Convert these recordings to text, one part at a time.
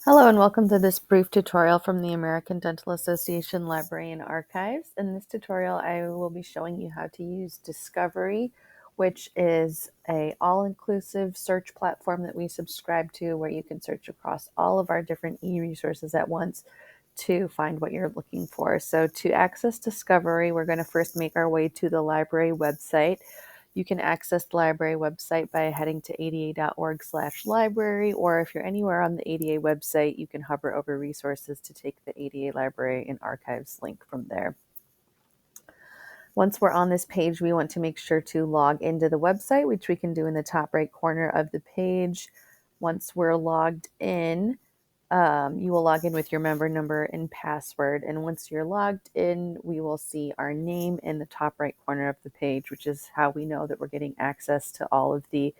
Hello and welcome to this brief tutorial from the American Dental Association Library and Archives. In this tutorial, I will be showing you how to use Discovery, which is an all-inclusive search platform that we subscribe to where you can search across all of our different e-resources at once to find what you're looking for. So to access Discovery, we're going to first make our way to the library website. You can access the library website by heading to ada.org/library, or if you're anywhere on the ADA website, you can hover over resources to take the ADA Library and Archives link from there. Once we're on this page, we want to make sure to log into the website, which we can do in the top right corner of the page. Once we're logged in, you will log in with your member number and password. And once you're logged in, we will see our name in the top right corner of the page, which is how we know that we're getting access to all of the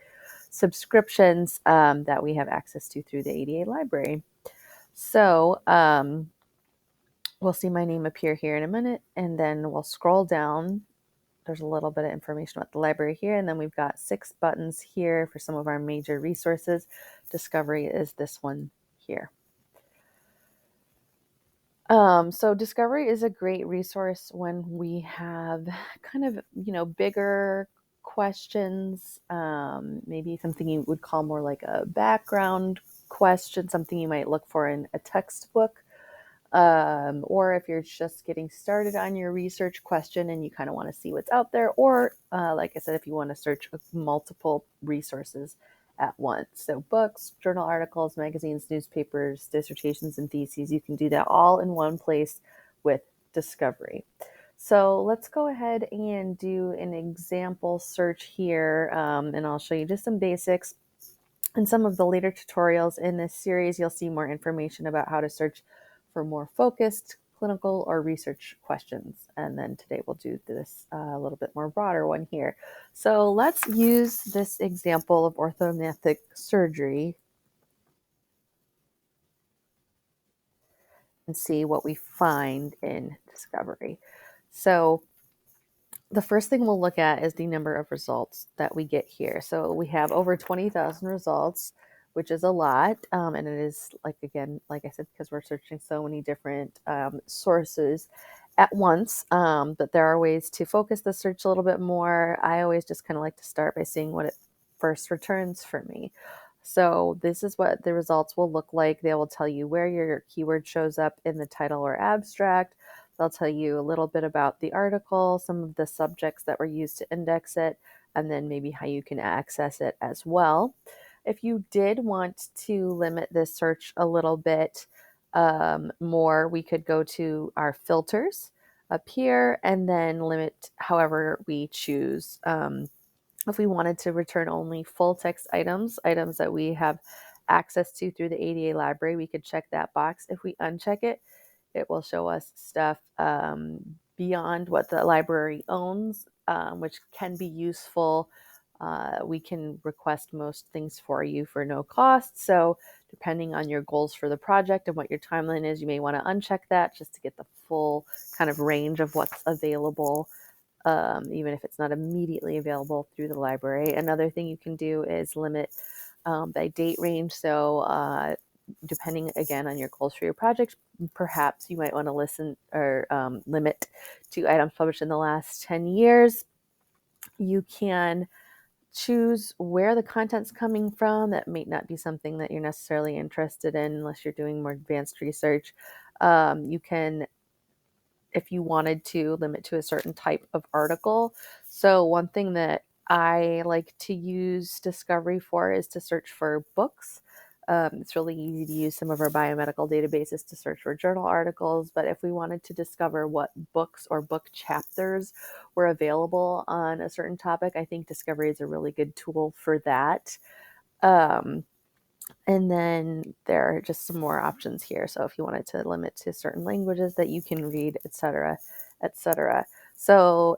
subscriptions that we have access to through the ADA library. So we'll see my name appear here in a minute, and then we'll scroll down. There's a little bit of information about the library here, and then we've got 6 buttons here for some of our major resources. Discovery is this one here. So Discovery is a great resource when we have kind of, bigger questions, maybe something you would call more like a background question, something you might look for in a textbook. Or if you're just getting started on your research question and you kind of want to see what's out there, or like I said, if you want to search multiple resources at once. So books, journal articles, magazines, newspapers, dissertations, and theses, you can do that all in one place with Discovery. So let's go ahead and do an example search here, and I'll show you just some basics. In some of the later tutorials in this series, you'll see more information about how to search for more focused clinical or research questions. And then today we'll do this a little bit more broader one here. So let's use this example of orthodontic surgery and see what we find in Discovery. So the first thing we'll look at is the number of results that we get here. So we have over 20,000 results, which is a lot. And it is, like I said, because we're searching so many different sources at once. But there are ways to focus the search a little bit more. I always just kind of like to start by seeing what it first returns for me. So this is what the results will look like. They will tell you where your keyword shows up in the title or abstract. They'll tell you a little bit about the article, some of the subjects that were used to index it, and then maybe how you can access it as well. If you did want to limit this search a little bit more, we could go to our filters up here and then limit however we choose. If we wanted to return only full text items that we have access to through the ADA library, we could check that box. If we uncheck it, it will show us stuff beyond what the library owns, which can be useful. We can request most things for you for no cost. So depending on your goals for the project and what your timeline is, you may want to uncheck that just to get the full kind of range of what's available, even if it's not immediately available through the library. Another thing you can do is limit by date range. So depending again on your goals for your project, perhaps you might want to listen or limit to items published in the last 10 years. You can choose where the content's coming from. That may not be something that you're necessarily interested in unless you're doing more advanced research. You can, if you wanted to, limit to a certain type of article. So one thing that I like to use Discovery for is to search for books. It's really easy to use some of our biomedical databases to search for journal articles, but if we wanted to discover what books or book chapters were available on a certain topic, I think Discovery is a really good tool for that. And then there are just some more options here. So if you wanted to limit to certain languages that you can read, etc., etc. So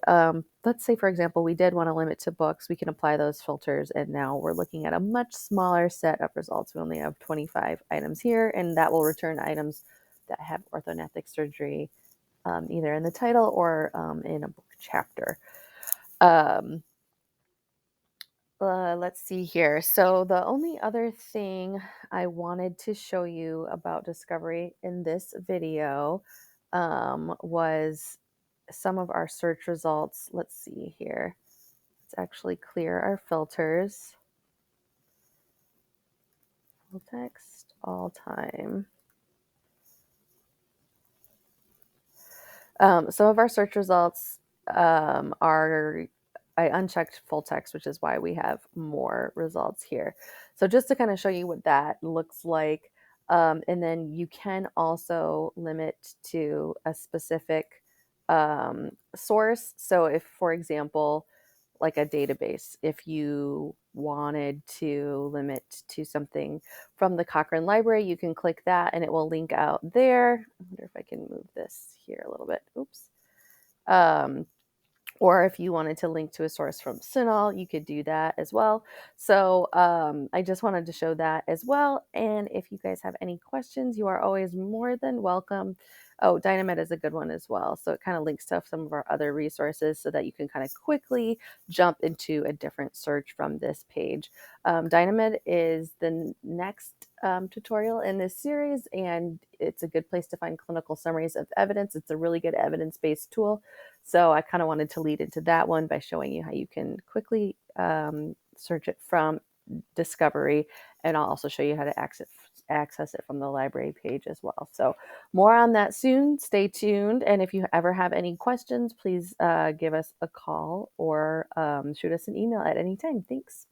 let's say, for example, we did want to limit to books. We can apply those filters, and now we're looking at a much smaller set of results. We only have 25 items here, and that will return items that have orthodontic surgery either in the title or in a book chapter. Um, Let's see here. So, the only other thing I wanted to show you about discovery in this video was some of our search results. Let's see here. Let's actually clear our filters. Full text, all time. Some of our search results are, I unchecked full text, which is why we have more results here. So just to kind of show you what that looks like. And then you can also limit to a specific source. So if, for example, like a database, if you wanted to limit to something from the Cochrane Library, you can click that and it will link out there. I wonder if I can move this here a little bit. Oops. Um, or if you wanted to link to a source from CINAHL, you could do that as well. So I just wanted to show that as well. And if you guys have any questions, you are always more than welcome. Oh, Dynamed is a good one as well. So it kind of links to some of our other resources so that you can kind of quickly jump into a different search from this page. Dynamed is the next tutorial in this series, and it's a good place to find clinical summaries of evidence. It's a really good evidence-based tool. So I kind of wanted to lead into that one by showing you how you can quickly search it from Discovery, and I'll also show you how to access it from the library page as well. So more on that soon. Stay tuned. And if you ever have any questions, please give us a call or shoot us an email at any time. Thanks.